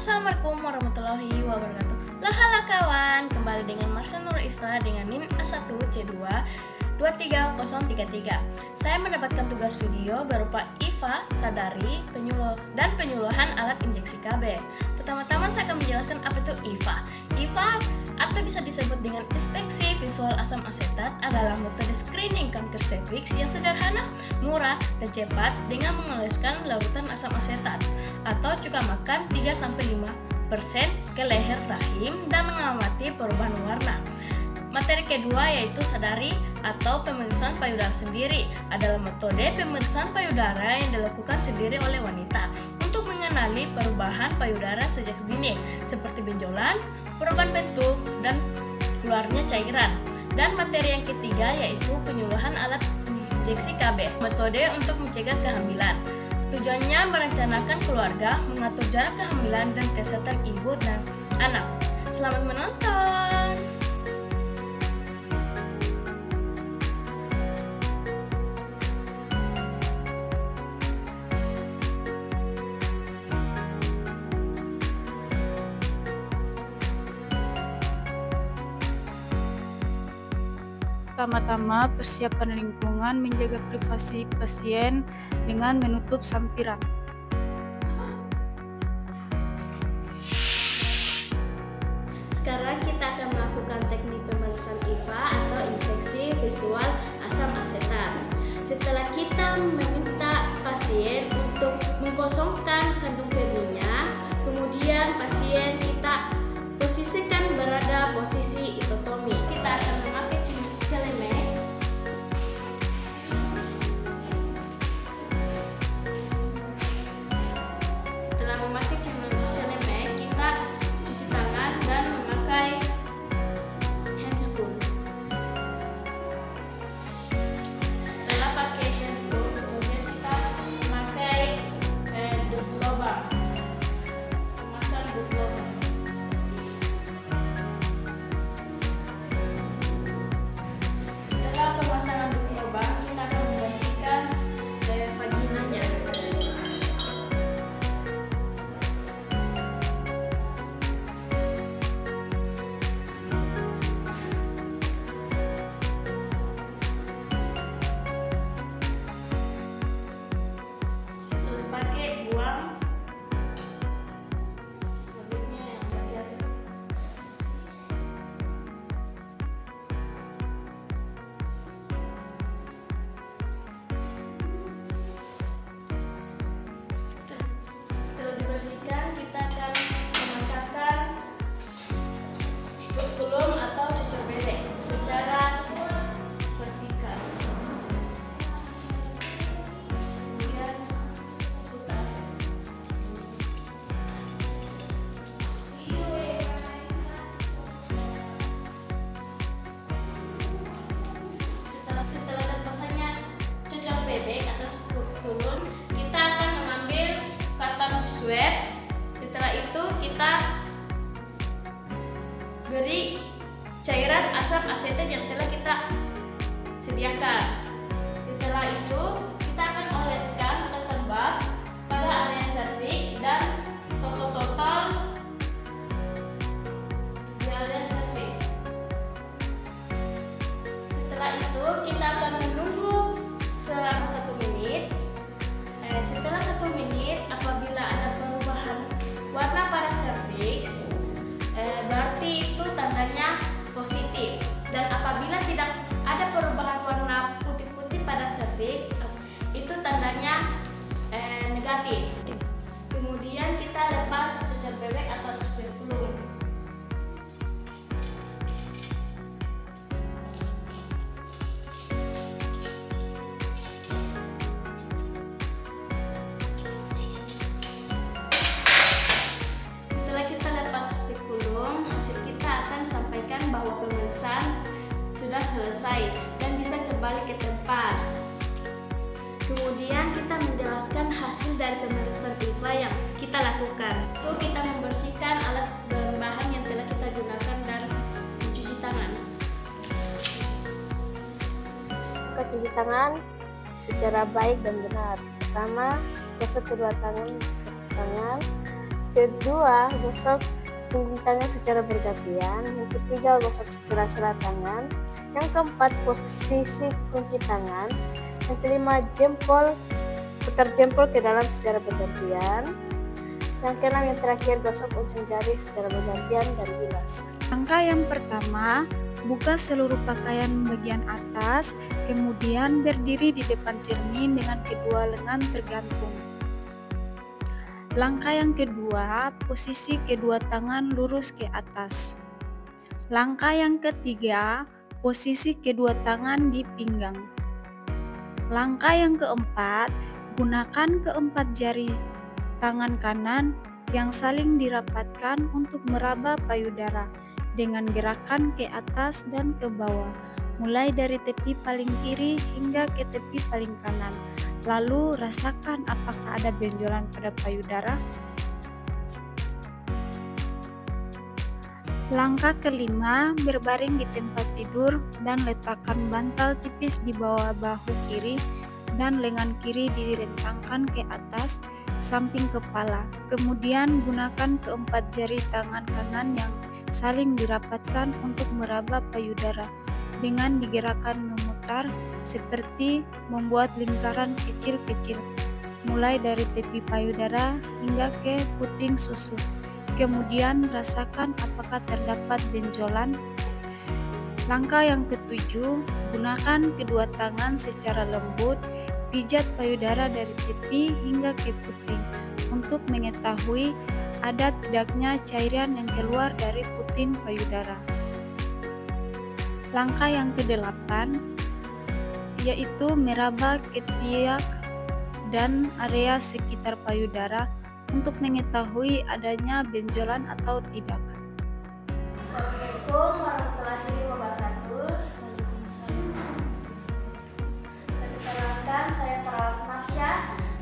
Assalamualaikum warahmatullahi wabarakatuh. Halo kawan, kembali dengan Marsha Nur Isra dengan NIM A1C2 23033. Saya mendapatkan tugas video berupa IVA, sadari, penyuluhan alat injeksi KB. Pertama-tama saya akan menjelaskan apa itu IVA. IVA atau bisa disebut dengan inspeksi visual asam asetat adalah metode screening kanker serviks yang sederhana, murah, dan cepat dengan mengoleskan larutan asam asetat atau cuka makan 3-5% ke leher rahim dan mengamati perubahan warna. Materi kedua yaitu sadari atau pemeriksaan payudara sendiri adalah metode pemeriksaan payudara yang dilakukan sendiri oleh wanita untuk mengenali perubahan payudara sejak dini seperti benjolan, perubahan bentuk, dan keluarnya cairan. Dan materi yang ketiga yaitu penyuluhan alat injeksi KB, metode untuk mencegah kehamilan. Tujuannya merencanakan keluarga, mengatur jarak kehamilan dan kesehatan ibu dan anak. Selamat menonton! Pertama-tama, persiapan lingkungan menjaga privasi pasien dengan menutup sampiran. Sekarang kita akan melakukan teknik pemeriksaan IVA atau inspeksi visual asam asetat. Setelah kita meminta pasien untuk mengkosongkan kandung PB-nya, kemudian pasien kita posisikan berada posisi ikotomi. Kita akan memakai celemek. Setelah memakai celemek, kita cuci tangan dan memakai handscoon. Setelah pakai handscoon, kemudian kita memakai dus lubang, memasang dus lubang. Setelah pemasangan dus lubang, kita akan membersihkan vaginanya. Pakai buang selanjutnya yang bagian setelah dibersihkan, kita akan memasakkan spekulum atau cucur bedek secara vertikal. Kemudian putar. Setelah terpasangnya cucur bebek atau spekulum, kita akan mengambil cotton swab. Setelah itu kita beri cairan asam asetat yang telah kita sediakan. Setelah itu kita akan oleskan ketembak pada area serviks dan total di area serviks. Setelah itu kita akan menunggu selama 1 menit. Setelah 1 menit, apabila ada perubahan warna pada serviks, berarti itu tandanya positif. Dan apabila tidak ada perubahan warna putih-putih pada serviks, itu tandanya negatif. Kemudian kita lepas cucur bebek atau spekulum. Setelah kita lepas spekulum, hasil kita akan sampaikan bahwa pemeriksaan sudah selesai dan bisa kembali ke tempat. Kemudian kita menjelaskan hasil dari pemeriksaan IVA yang kita lakukan. Itu kita membersihkan alat bahan yang telah kita gunakan dan mencuci tangan. Cuci tangan secara baik dan benar. Pertama, gosok kedua tangan kedua, gosok punggung tangan secara bergantian. Yang ketiga, gosok sela-sela tangan. Yang keempat, posisi kunci tangan. Yang kelima, putar jempol ke dalam secara bergantian. Yang keenam, yang terakhir, gosok ujung jari secara bergantian dan bilas. Langkah yang pertama, buka seluruh pakaian bagian atas, kemudian berdiri di depan cermin dengan kedua lengan tergantung. Langkah yang kedua, posisi kedua tangan lurus ke atas. Langkah yang ketiga, posisi kedua tangan di pinggang. Langkah yang keempat, gunakan keempat jari tangan kanan yang saling dirapatkan untuk meraba payudara dengan gerakan ke atas dan ke bawah, mulai dari tepi paling kiri hingga ke tepi paling kanan. Lalu rasakan apakah ada benjolan pada payudara. Langkah kelima, berbaring di tempat tidur dan letakkan bantal tipis di bawah bahu kiri dan lengan kiri direntangkan ke atas samping kepala. Kemudian gunakan keempat jari tangan kanan yang saling dirapatkan untuk meraba payudara dengan digerakkan memutar seperti membuat lingkaran kecil-kecil mulai dari tepi payudara hingga ke puting susu. Kemudian rasakan apakah terdapat benjolan. Langkah yang ketujuh, gunakan kedua tangan secara lembut, pijat payudara dari tepi hingga ke puting untuk mengetahui ada tidaknya cairan yang keluar dari puting payudara. Langkah yang kedelapan, yaitu meraba ketiak dan area sekitar payudara untuk mengetahui adanya benjolan atau tidak. Assalamualaikum warahmatullahi wabarakatuh. Perkenalkan, saya perawat Marsha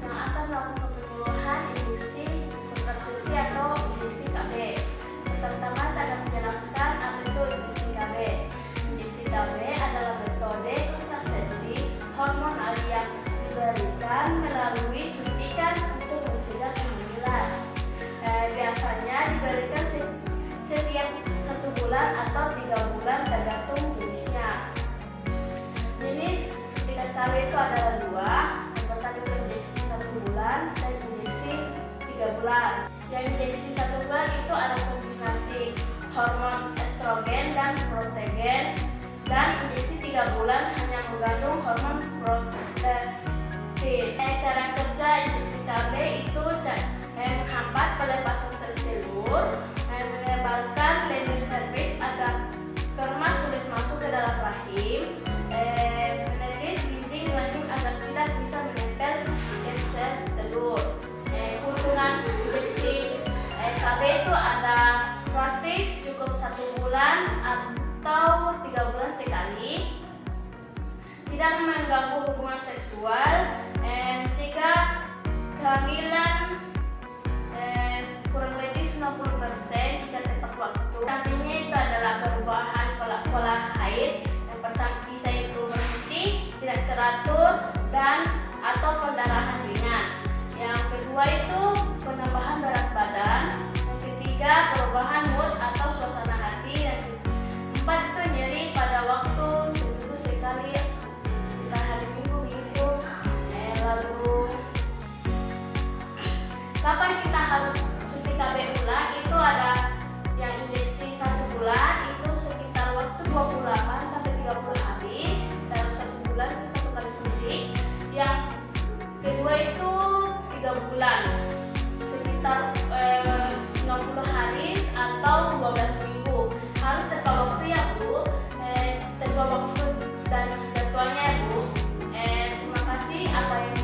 yang akan melakukan penyuluhan injeksi kontrasepsi atau injeksi KB. Pertama, saya akan menjelaskan apa itu injeksi KB. Injeksi KB adalah metode kontrasepsi hormonal yang diberikan melalui suntikan untuk mencegah kehamilan. Biasanya diberikan setiap 1 bulan atau 3 bulan tergantung jenisnya. Jenis suntikan KB itu adalah 2. Yang pertama itu injeksi 1 bulan dan injeksi 3 bulan. Yang injeksi 1 bulan itu ada kombinasi hormon estrogen dan progesteron, dan injeksi 3 bulan hanya mengandung hormon progesteron. Cara kerja injeksi KB itu menghambat pelepasan sel telur, melebarkan lining cervix agar sperma sulit masuk ke dalam rahim, menepis dinding rahim agar tidak bisa menempel ke sel telur. Keuntungan injeksi KB itu ada gratis, cukup 1 bulan atau 3 bulan sekali, tidak mengganggu hubungan seksual, mencegah kehamilan kurang lebih 90% jika tepat waktu. Sampingnya itu adalah perubahan pola haid. Yang pertama bisa itu berhenti, tidak teratur, dan atau pendarahan ringan. Yang kedua itu penambahan berat badan. Yang ketiga perubahan mood atau suasana hati. Yang keempat itu nyeri pada waktu seminggu sekali, hari minggu begitu. Lalu kapan kita harus suntik KB ulang? Itu ada yang injeksi 1 bulan itu sekitar waktu 28 sampai 30 hari. Dalam 1 bulan itu 1 kali suntik. Yang kedua itu 3 bulan sekitar 90 hari atau 12 minggu. Harus tepat waktu ya Bu, tepat waktu dan jadwalnya ya Bu. Terima kasih apa yang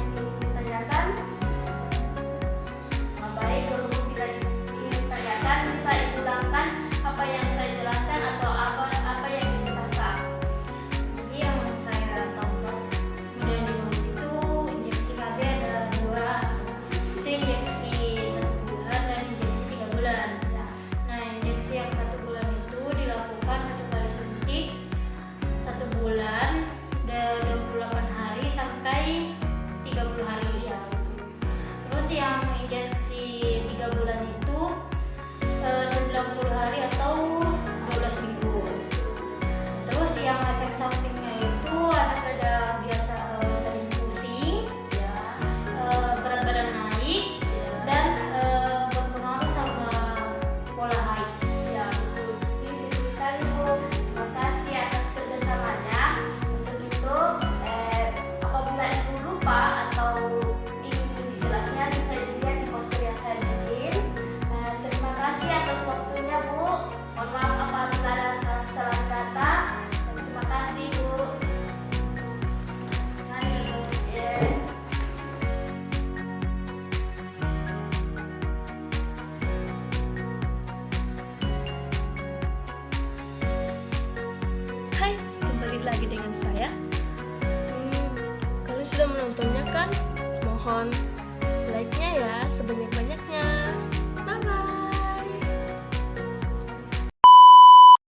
sudah menontonnya kan? Mohon